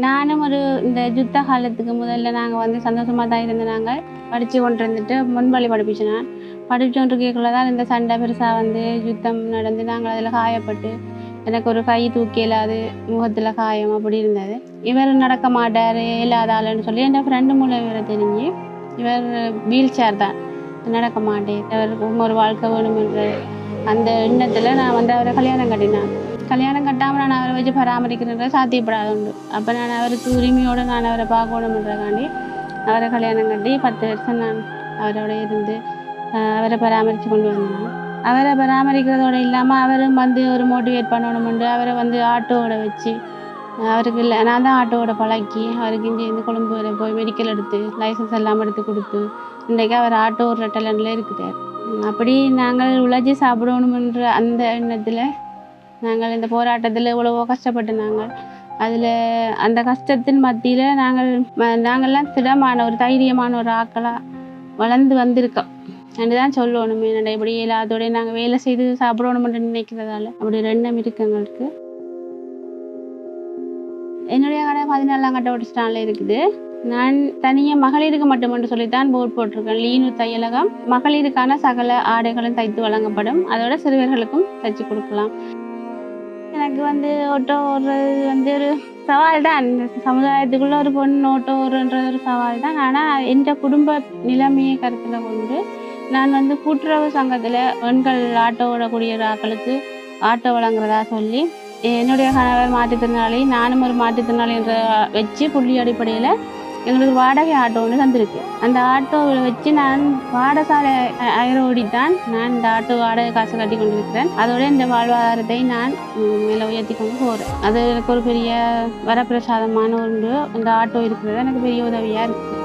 நானும் இந்த யுத்த காலத்துக்கு முதல்ல நாங்கள் வந்து சந்தோஷமாக தான் இருந்த நாங்கள் படித்து கொண்டு இருந்துட்டு முன்வழி படிப்பிச்சேன். படித்து கொண்டிருக்கக்குள்ள தான் இந்த சண்டை பெருசாக வந்து யுத்தம் நடந்து நாங்கள் அதில் காயப்பட்டு எனக்கு ஒரு கை தூக்கி இல்லாது முகத்தில் காயம் அப்படி இருந்தது. இவர் நடக்க மாட்டார் இல்லாத ஆளுன்னு சொல்லி என் ஃப்ரெண்டு மூலம் இவரை தெரிஞ்சு இவர் வீல் சேர் தான் நடக்க மாட்டேன், இவருக்கு ஒரு வாழ்க்கை வேணுமென்ற அந்த எண்ணத்தில் நான் வந்து அவரை கல்யாணம் கட்டினேன். கல்யாணம் கட்டாமல் நான் அவரை வச்சு பராமரிக்கிறது சாத்தியப்படாத உண்டு. அப்போ நான் அவருக்கு உரிமையோடு நான் அவரை பார்க்கணுன்றக்காண்டி அவரை கல்யாணம் கட்டி 10 வருஷம் நான் அவரோட இருந்து அவரை பராமரித்து கொண்டு வந்தேன். அவரை பராமரிக்கிறதோடு இல்லாமல் அவரும் வந்து ஒரு மோட்டிவேட் பண்ணணுமெண்டு அவரை வந்து ஆட்டோவோட வச்சு அவருக்கு இல்லை நான் தான் ஆட்டோவோட பழக்கி அவருக்கு இங்கேருந்து கொழும்பு வரை போய் மெடிக்கல் எடுத்து லைசன்ஸ் எல்லாம் எடுத்து கொடுத்து இன்றைக்கி அவர் ஆட்டோ ஒரு டேலண்டில் இருக்கிறார். அப்படி நாங்கள் உழைச்சி சாப்பிடணுமென்ற அந்த எண்ணத்தில் நாங்கள் இந்த போராட்டத்தில் எவ்வளவோ கஷ்டப்பட்டு நாங்கள் அதில் அந்த கஷ்டத்தின் மத்தியில் நாங்கள்லாம் திடமான ஒரு தைரியமான ஒரு ஆக்களாக வளர்ந்து வந்திருக்கோம் என்று தான் சொல்லணுமே. என்னடா இப்படி எல்லாத்தோடய நாங்கள் வேலை செய்து சாப்பிடணுமென்று நினைக்கிறதால அப்படி ஒரு எண்ணம் இருக்கு எங்களுக்கு. என்னுடைய கடை 14ஆம் கட்ட ஸ்டாண்டில் இருக்குது. நான் தனியாக மகளிருக்கு மட்டுமென்று சொல்லித்தான் போர்ட் போட்டிருக்கேன். லீனு தையலகம் மகளிருக்கான சகல ஆடைகளும் தைத்து வழங்கப்படும், அதோட சிறுவர்களுக்கும் தைச்சு கொடுக்கலாம். எனக்கு வந்து ஓட்டோ ஓடுறது வந்து ஒரு சவால் தான். சமுதாயத்துக்குள்ளே ஒரு பொண்ணு ஓட்டோ ஓடுறது ஒரு சவால் தான். ஆனால் என் குடும்ப நிலைமையை கருத்தில் கொண்டு நான் வந்து கூட்டுறவு சங்கத்தில் பெண்கள் ஆட்டோ ஓடக்கூடிய ஆட்களுக்கு ஆட்டோ வழங்குறதா சொல்லி என்னுடைய கணவர் மாற்றுத்திறனாளி, நானும் ஒரு மாற்றுத்திறனாளி என்ற வச்சு புள்ளி அடிப்படையில் எங்களுக்கு வாடகை ஆட்டோ ஒன்று தந்திருக்கு. அந்த ஆட்டோவில் வச்சு நான் பாடசாலை ஓடித்தான் நான் இந்த ஆட்டோ வாடகை காசு கட்டி கொண்டிருக்கிறேன். அதோட இந்த வாழ்வாதாரத்தை நான் மேலே உயர்த்தி கொண்டு போகிறேன். அது எனக்கு ஒரு பெரிய வரப்பிரசாதமான ஒன்று. இந்த ஆட்டோ இருக்கிறது எனக்கு பெரிய உதவியாக இருக்குது.